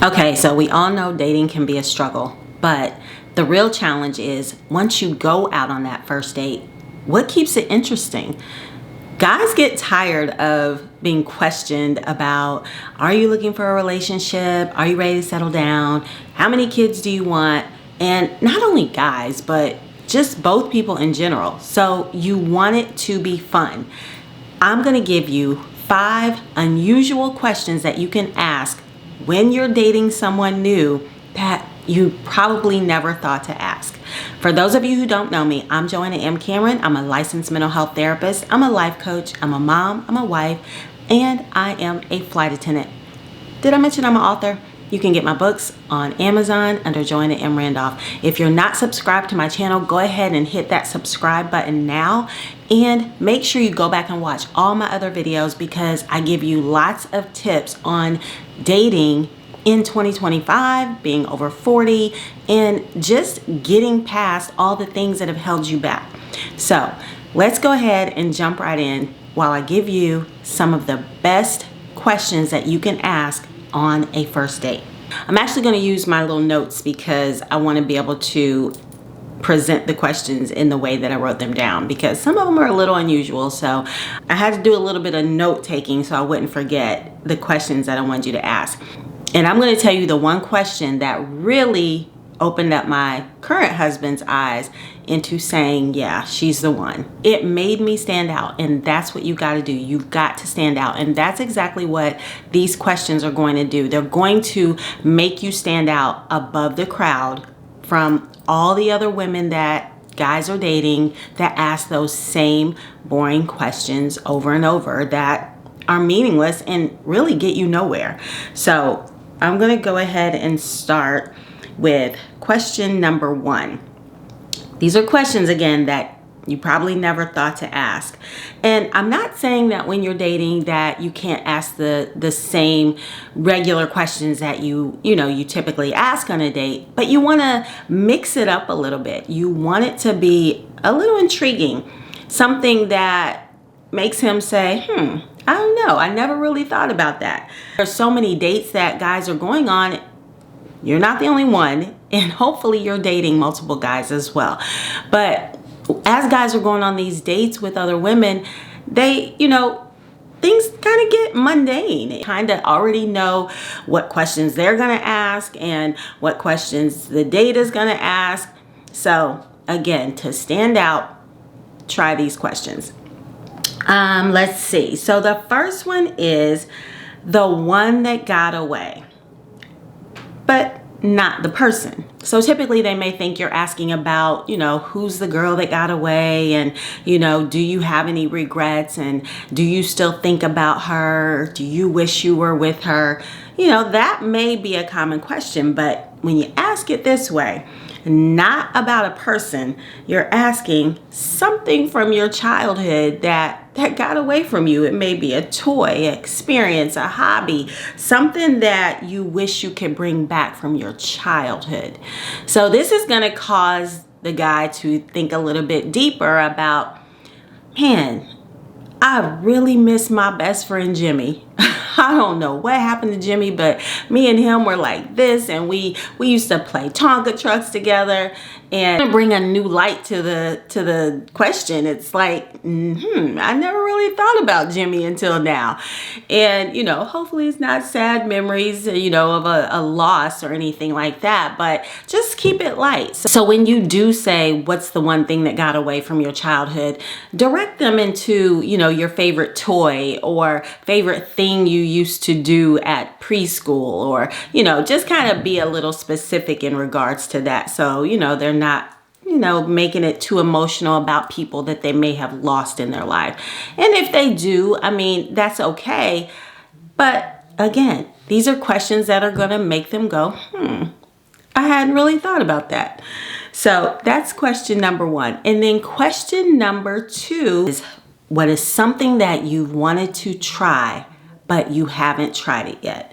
Okay, so we all know dating can be a struggle, but the real challenge is once you go out on that first date, what keeps it interesting? Guys get tired of being questioned about, are you looking for a relationship? Are you ready to settle down? How many kids do you want? And not only guys, but just both people in general. So you want it to be fun. I'm gonna give you 5 unusual questions that you can ask when you're dating someone new that you probably never thought to ask. For those of you who don't know me, I'm Joanna M. Cameron. I'm a licensed mental health therapist. I'm a life coach. I'm a mom. I'm a wife. And I am a flight attendant. Did I mention I'm an author? You can get my books on Amazon under Joanna M. Randolph. If you're not subscribed to my channel, go ahead and hit that subscribe button now. And make sure you go back and watch all my other videos because I give you lots of tips on dating in 2025, being over 40, and just getting past all the things that have held you back. So let's go ahead and jump right in while I give you some of the best questions that you can ask on a first date. I'm actually going to use my little notes because I want to be able to present the questions in the way that I wrote them down because some of them are a little unusual. So I had to do a little bit of note taking so I wouldn't forget the questions that I wanted you to ask. And I'm going to tell you the one question that really opened up my current husband's eyes into saying, yeah, she's the one. It made me stand out. And that's what you got to do. You've got to stand out. And that's exactly what these questions are going to do. They're going to make you stand out above the crowd from all the other women that guys are dating that ask those same boring questions over and over that are meaningless and really get you nowhere. So I'm going to go ahead and start with question number 1. These are questions, again, that you probably never thought to ask. And I'm not saying that when you're dating that you can't ask the same regular questions that you typically ask on a date, but you want to mix it up a little bit. You want it to be a little intriguing, something that makes him say, I don't know, I never really thought about that. There's so many dates that guys are going on. You're not the only one, and hopefully you're dating multiple guys as well. But as guys are going on these dates with other women, they, things kind of get mundane. Kind of already know what questions they're going to ask and what questions the date is going to ask. So again, to stand out, try these questions. Let's see. So the first one is the one that got away, but not the person. So typically they may think you're asking about, who's the girl that got away and, do you have any regrets and do you still think about her? Do you wish you were with her? That may be a common question, but when you ask it this way, not about a person, you're asking something from your childhood that got away from you. It may be a toy, experience, a hobby, something that you wish you could bring back from your childhood. So this is going to cause the guy to think a little bit deeper about, man, I really miss my best friend Jimmy. I don't know what happened to Jimmy, but me and him were like this, and we used to play Tonka trucks together. And bring a new light to the question. It's like, I never really thought about Jimmy until now. And, hopefully it's not sad memories, of a loss or anything like that, but just keep it light. So when you do say, what's the one thing that got away from your childhood, direct them into, your favorite toy or favorite thing you used to do at preschool, or, just kind of be a little specific in regards to that. So, they're not, making it too emotional about people that they may have lost in their life. And if they do, that's okay. But again, these are questions that are going to make them go, I hadn't really thought about that. So that's question number 1. And then question number 2 is, what is something that you've wanted to try, but you haven't tried it yet?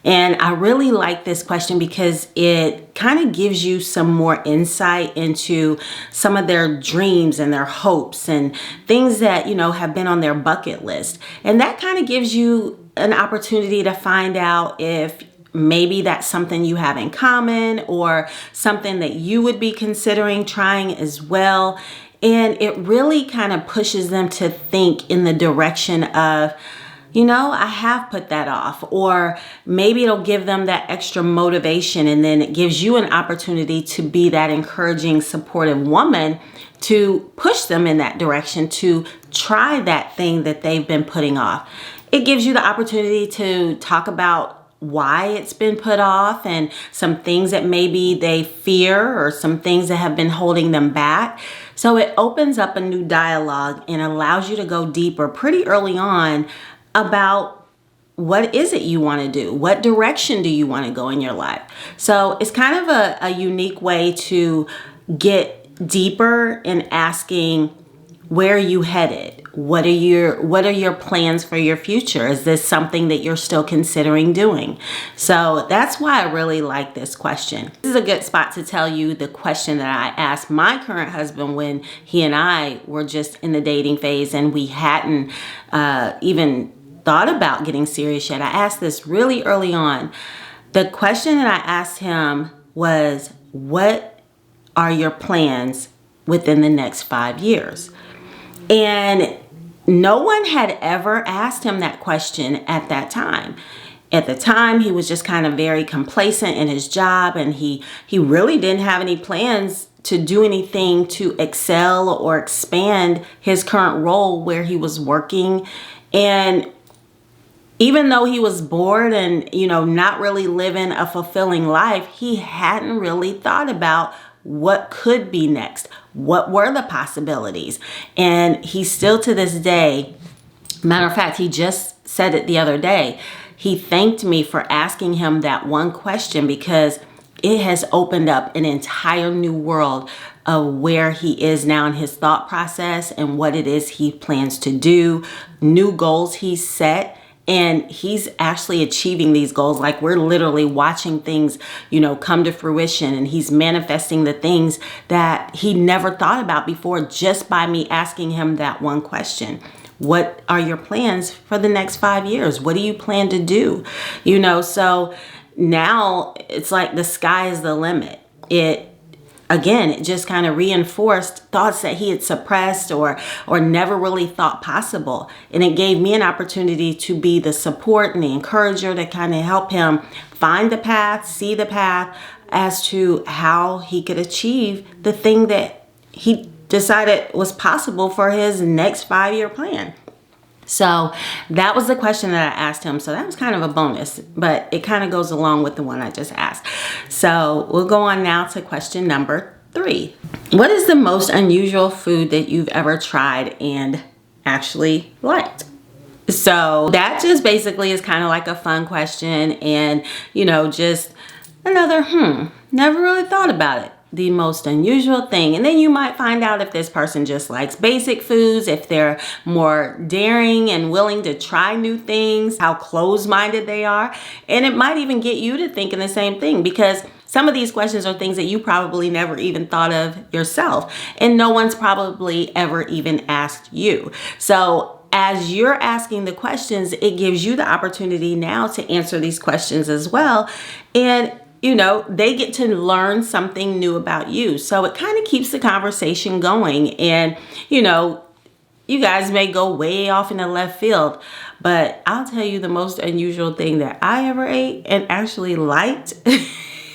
And I really like this question because it kind of gives you some more insight into some of their dreams and their hopes and things that, have been on their bucket list. And that kind of gives you an opportunity to find out if maybe that's something you have in common or something that you would be considering trying as well. And it really kind of pushes them to think in the direction of, I have put that off. Or maybe it'll give them that extra motivation, and then it gives you an opportunity to be that encouraging, supportive woman to push them in that direction to try that thing that they've been putting off. It gives you the opportunity to talk about why it's been put off and some things that maybe they fear or some things that have been holding them back. So it opens up a new dialogue and allows you to go deeper pretty early on about what is it you want to do? What direction do you want to go in your life? So it's kind of a unique way to get deeper in asking, where are you headed? What are your plans for your future? Is this something that you're still considering doing? So that's why I really like this question. This is a good spot to tell you the question that I asked my current husband when he and I were just in the dating phase and we hadn't even thought about getting serious yet. I asked this really early on. The question that I asked him was, what are your plans within the next 5 years? And no one had ever asked him that question at that time. At the time, he was just kind of very complacent in his job, and he really didn't have any plans to do anything to excel or expand his current role where he was working. And even though he was bored and, not really living a fulfilling life, he hadn't really thought about what could be next. What were the possibilities? And he still to this day, matter of fact, he just said it the other day. He thanked me for asking him that one question because it has opened up an entire new world of where he is now in his thought process and what it is he plans to do, new goals he's set. And he's actually achieving these goals. Like, we're literally watching things, come to fruition, and he's manifesting the things that he never thought about before just by me asking him that one question. What are your plans for the next 5 years? What do you plan to do? So now it's like the sky is the limit. It just kind of reinforced thoughts that he had suppressed or never really thought possible. And it gave me an opportunity to be the support and the encourager to kind of help him find the path, see the path as to how he could achieve the thing that he decided was possible for his next 5-year plan. So that was the question that I asked him. So that was kind of a bonus, but it kind of goes along with the one I just asked. So we'll go on now to question number 3. What is the most unusual food that you've ever tried and actually liked? So that just basically is kind of like a fun question and, just another, never really thought about it. The most unusual thing. And then you might find out if this person just likes basic foods, if they're more daring and willing to try new things, how closed-minded they are. And it might even get you to thinking the same thing, because some of these questions are things that you probably never even thought of yourself. And no one's probably ever even asked you. So as you're asking the questions, it gives you the opportunity now to answer these questions as well. And they get to learn something new about you. So it kind of keeps the conversation going. And, you guys may go way off in the left field, but I'll tell you the most unusual thing that I ever ate and actually liked.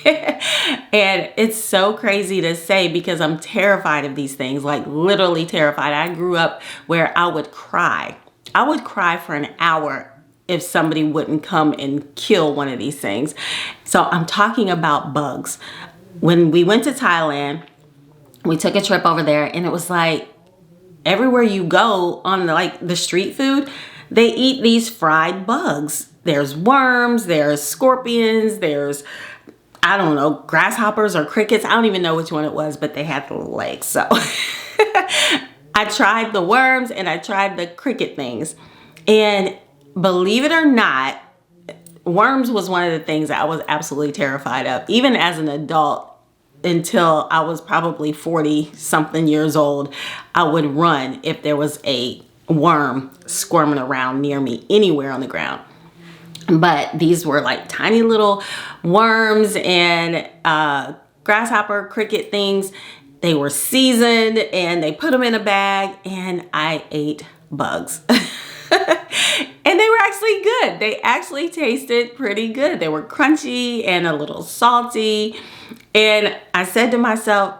And it's so crazy to say because I'm terrified of these things, like literally terrified. I grew up where I would cry. I would cry for an hour if somebody wouldn't come and kill one of these things. So I'm talking about bugs. When we went to Thailand, we took a trip over there, and it was like everywhere you go on the street food, they eat these fried bugs. There's worms, there's scorpions, there's, I don't know, grasshoppers or crickets. I don't even know which one it was, but they had the legs. So I tried the worms and I tried the cricket things. And believe it or not, worms was one of the things that I was absolutely terrified of, even as an adult. Until I was probably 40 something years old, I would run if there was a worm squirming around near me anywhere on the ground. But these were like tiny little worms and grasshopper cricket things. They were seasoned and they put them in a bag, and I ate bugs. And they were actually good. They actually tasted pretty good. They were crunchy and a little salty. And I said to myself,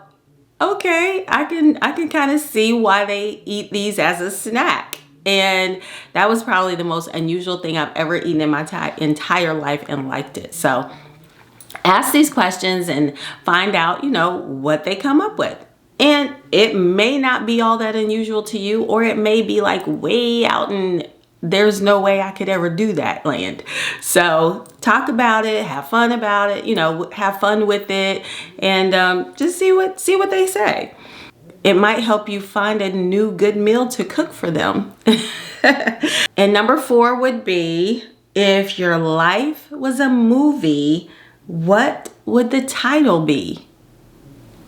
okay, I can kind of see why they eat these as a snack. And that was probably the most unusual thing I've ever eaten in my entire life, and liked it. So ask these questions and find out, what they come up with. And it may not be all that unusual to you, or it may be like way out and there's no way I could ever do that land. So talk about it, have fun about it, have fun with it, and just see what they say. It might help you find a new good meal to cook for them. And number 4 would be, if your life was a movie, what would the title be?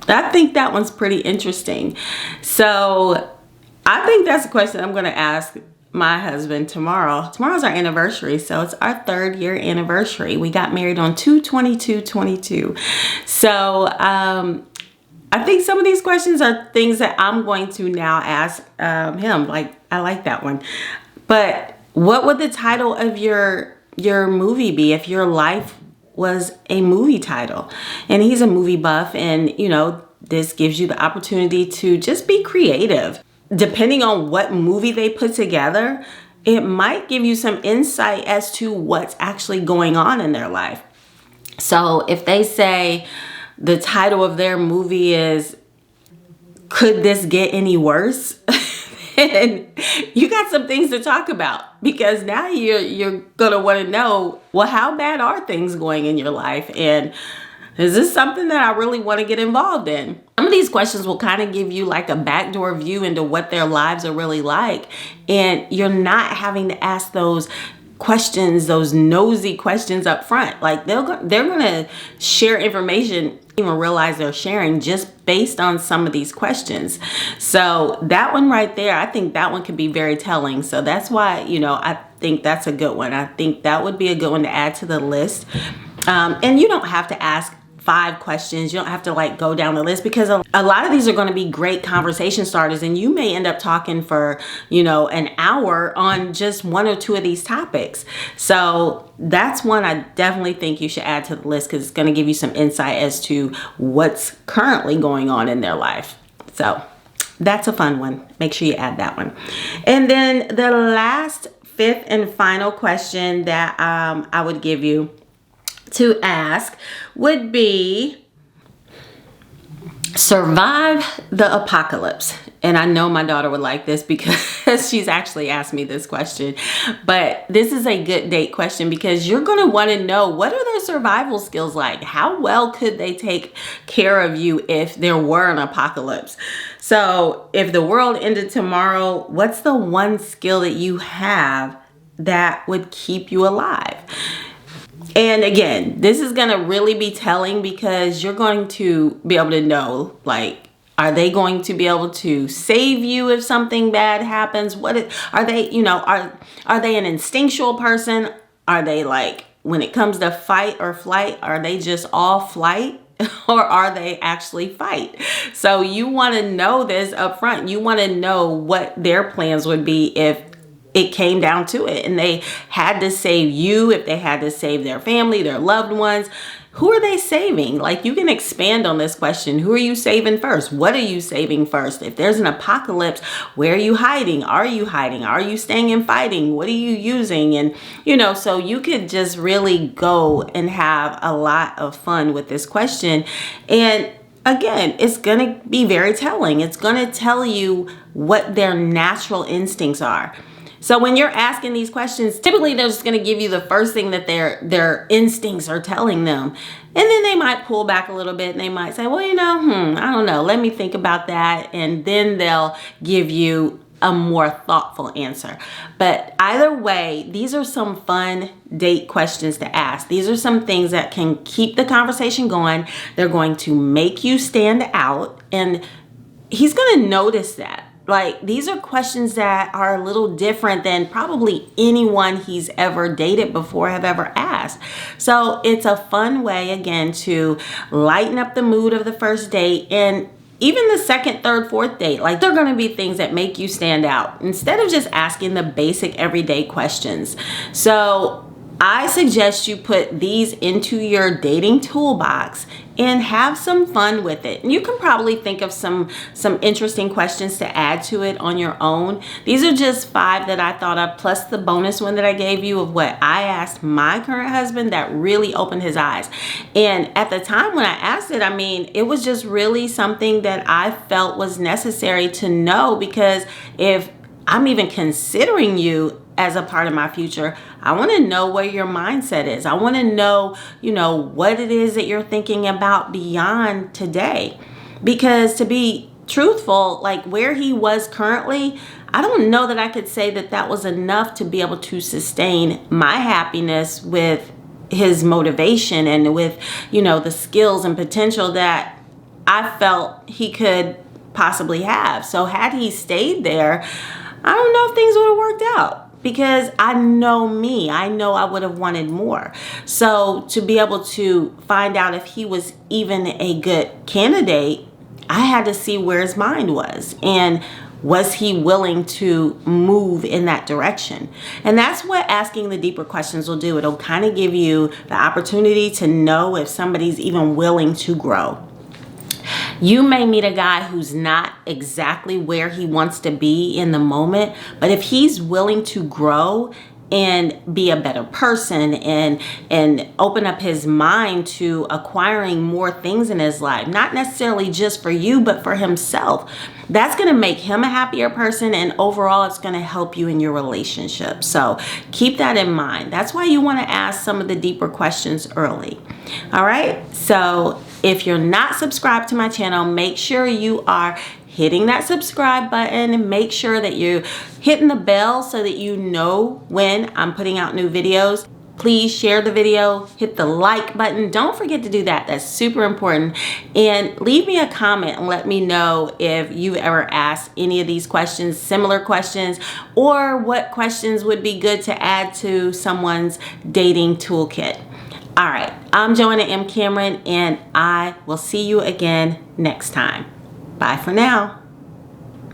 I think that one's pretty interesting. So I think that's a question I'm going to ask my husband tomorrow. Tomorrow's our anniversary, so it's our 3rd year anniversary. We got married on 2/22/22. So I think some of these questions are things that I'm going to now ask him. Like, I like that one. But what would the title of your movie be if your life was a movie title? And he's a movie buff, and this gives you the opportunity to just be creative. Depending on what movie they put together, it might give you some insight as to what's actually going on in their life. So if they say the title of their movie is "Could This Get Any Worse?" and you got some things to talk about, because now you're gonna want to know, well, how bad are things going in your life, and is this something that I really want to get involved in? Some of these questions will kind of give you like a backdoor view into what their lives are really like, and you're not having to ask those questions, those nosy questions up front. Like they're gonna share information, even realize they're sharing, just based on some of these questions. So that one right there, I think that one could be very telling. So that's why, I think that's a good one. I think that would be a good one to add to the list. And you don't have to ask 5 questions. You don't have to like go down the list, because a lot of these are going to be great conversation starters, and you may end up talking for, an hour on just 1 or 2 of these topics. So that's one I definitely think you should add to the list, because it's going to give you some insight as to what's currently going on in their life. So that's a fun one. Make sure you add that one. And then the last, 5th and final question that I would give you to ask would be, survive the apocalypse. And I know my daughter would like this, because she's actually asked me this question. But this is a good date question, because you're going to want to know, what are their survival skills like? How well could they take care of you if there were an apocalypse? So if the world ended tomorrow, what's the one skill that you have that would keep you alive? And again, this is going to really be telling, because you're going to be able to know, like, are they going to be able to save you if something bad happens? Are they, are they an instinctual person? Are they like, when it comes to fight or flight, are they just all flight? Or are they actually fight? So you want to know this up front. You want to know what their plans would be if it came down to it and they had to save you, if they had to save their family, their loved ones. Who are they saving? Like, you can expand on this question. Who are you saving first? What are you saving first? If there's an apocalypse, where are you hiding? Are you hiding? Are you staying and fighting? What are you using? And, so you could just really go and have a lot of fun with this question. And again, it's going to be very telling. It's going to tell you what their natural instincts are. So when you're asking these questions, typically they're just going to give you the first thing that their instincts are telling them. And then they might pull back a little bit and they might say, well, I don't know. Let me think about that. And then they'll give you a more thoughtful answer. But either way, these are some fun date questions to ask. These are some things that can keep the conversation going. They're going to make you stand out. And he's going to notice that. Like, these are questions that are a little different than probably anyone he's ever dated before have ever asked. So it's a fun way, again, to lighten up the mood of the first date, and even the second, third, fourth date. Like, they're going to be things that make you stand out instead of just asking the basic everyday questions. So I suggest you put these into your dating toolbox and have some fun with it. And you can probably think of some interesting questions to add to it on your own. These are just 5 that I thought of, plus the bonus one that I gave you of what I asked my current husband that really opened his eyes. And at the time when I asked it, I mean, it was just really something that I felt was necessary to know, because if I'm even considering you as a part of my future, I want to know where your mindset is. I want to know, what it is that you're thinking about beyond today. Because to be truthful, like where he was currently, I don't know that I could say that that was enough to be able to sustain my happiness with his motivation and with, the skills and potential that I felt he could possibly have. So had he stayed there, I don't know if things would have worked out, because I know me. I know I would have wanted more. So to be able to find out if he was even a good candidate, I had to see where his mind was, and was he willing to move in that direction? And that's what asking the deeper questions will do. It'll kind of give you the opportunity to know if somebody's even willing to grow. You may meet a guy who's not exactly where he wants to be in the moment, but if he's willing to grow and be a better person and open up his mind to acquiring more things in his life, not necessarily just for you, but for himself, that's going to make him a happier person, and overall it's going to help you in your relationship. So keep that in mind. That's why you want to ask some of the deeper questions early. All right, so if you're not subscribed to my channel, make sure you are hitting that subscribe button, and make sure that you're hitting the bell so that you know when I'm putting out new videos. Please share the video, hit the like button. Don't forget to do that. That's super important. And leave me a comment and let me know if you've ever asked any of these questions, similar questions, or what questions would be good to add to someone's dating toolkit. All right, I'm Joanna M. Cameron, and I will see you again next time. Bye for now.